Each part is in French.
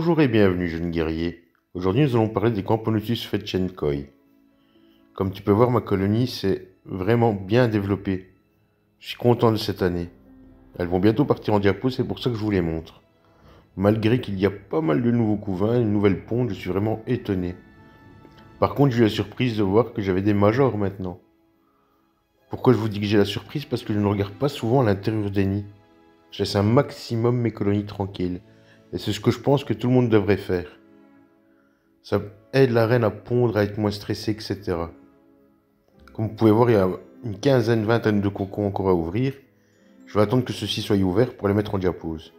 Bonjour et bienvenue, jeune guerrier. Aujourd'hui, nous allons parler des Camponotus fetchenkoi. Comme tu peux voir, ma colonie s'est vraiment bien développée. Je suis content de cette année. Elles vont bientôt partir en diapo, c'est pour ça que je vous les montre. Malgré qu'il y a pas mal de nouveaux couvains, une nouvelle ponte, je suis vraiment étonné. Par contre, j'ai eu la surprise de voir que j'avais des majors maintenant. Pourquoi je vous dis que j'ai la surprise? Parce que je ne regarde pas souvent à l'intérieur des nids. Je laisse un maximum mes colonies tranquilles. Et c'est ce que je pense que tout le monde devrait faire. Ça aide la reine à pondre, à être moins stressée, etc. Comme vous pouvez voir, il y a une quinzaine, vingtaine de cocons encore à ouvrir. Je vais attendre que ceux-ci soient ouverts pour les mettre en diapose.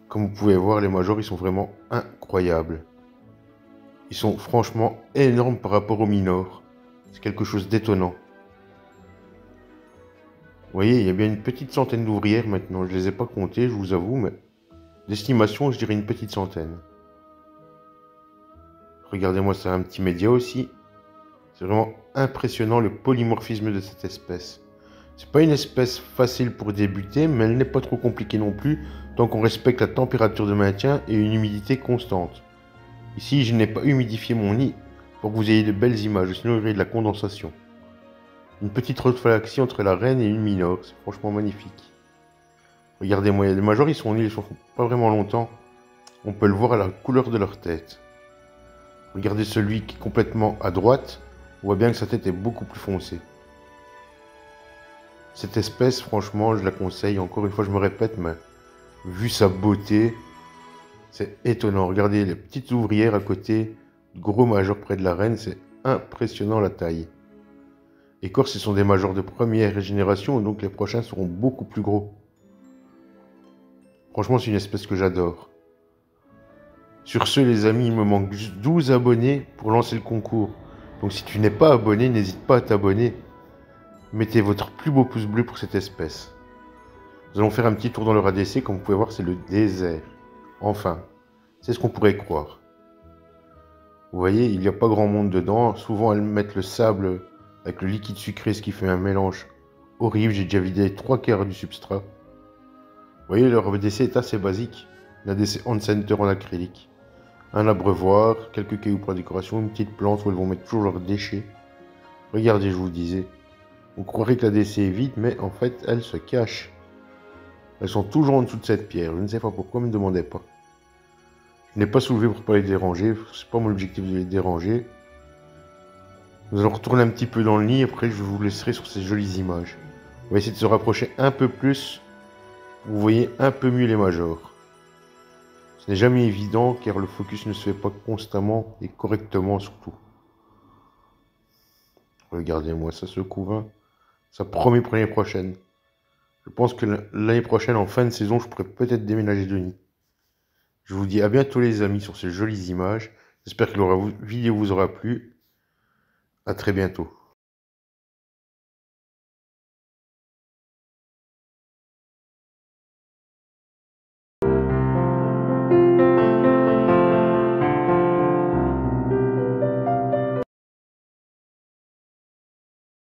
Comme vous pouvez voir, les majors, ils sont vraiment incroyables. Ils sont franchement énormes par rapport aux minors. C'est quelque chose d'étonnant. Vous voyez, il y a bien une petite centaine d'ouvrières maintenant. Je ne les ai pas comptées, je vous avoue, mais d'estimation, je dirais une petite centaine. Regardez-moi ça, un petit média aussi. C'est vraiment impressionnant le polymorphisme de cette espèce. C'est pas une espèce facile pour débuter, mais elle n'est pas trop compliquée non plus, tant qu'on respecte la température de maintien et une humidité constante. Ici, je n'ai pas humidifié mon nid pour que vous ayez de belles images, sinon il y aurait de la condensation. Une petite reflexion entre la reine et une mineure, c'est franchement magnifique. Regardez-moi, les majors, ils sont nés, ils sont pas vraiment longtemps. On peut le voir à la couleur de leur tête. Regardez celui qui est complètement à droite, on voit bien que sa tête est beaucoup plus foncée. Cette espèce, franchement, je la conseille. Encore une fois, je me répète, mais vu sa beauté, c'est étonnant. Regardez les petites ouvrières à côté, le gros major près de la reine, c'est impressionnant la taille. Et encore, ce sont des majors de première génération, donc les prochains seront beaucoup plus gros. Franchement, c'est une espèce que j'adore. Sur ce, les amis, il me manque juste 12 abonnés pour lancer le concours. Donc si tu n'es pas abonné, n'hésite pas à t'abonner. Mettez votre plus beau pouce bleu pour cette espèce. Nous allons faire un petit tour dans leur ADC, comme vous pouvez voir, c'est le désert. Enfin, c'est ce qu'on pourrait croire. Vous voyez, il n'y a pas grand monde dedans. Souvent, elles mettent le sable avec le liquide sucré, ce qui fait un mélange horrible. J'ai déjà vidé 3/4 du substrat. Vous voyez, leur ADC est assez basique. Une ADC on center en acrylique. Un abreuvoir, quelques cailloux pour la décoration, une petite plante où elles vont mettre toujours leurs déchets. Regardez, je vous disais. On croirait que la DC est vide, mais en fait, elle se cache. Elles sont toujours en dessous de cette pierre. Je ne sais pas pourquoi, ne me demandez pas. Je n'ai pas soulevé pour ne pas les déranger. C'est pas mon objectif de les déranger. Nous allons retourner un petit peu dans le nid. Après, je vous laisserai sur ces jolies images. On va essayer de se rapprocher un peu plus. Vous voyez un peu mieux les majors. Ce n'est jamais évident car le focus ne se fait pas constamment et correctement surtout. Regardez-moi ça, ce couvain. Ça promet pour l'année prochaine. Je pense que l'année prochaine, en fin de saison, je pourrais peut-être déménager de nid. Je vous dis à bientôt les amis sur ces jolies images. J'espère que la vidéo vous aura plu. À très bientôt.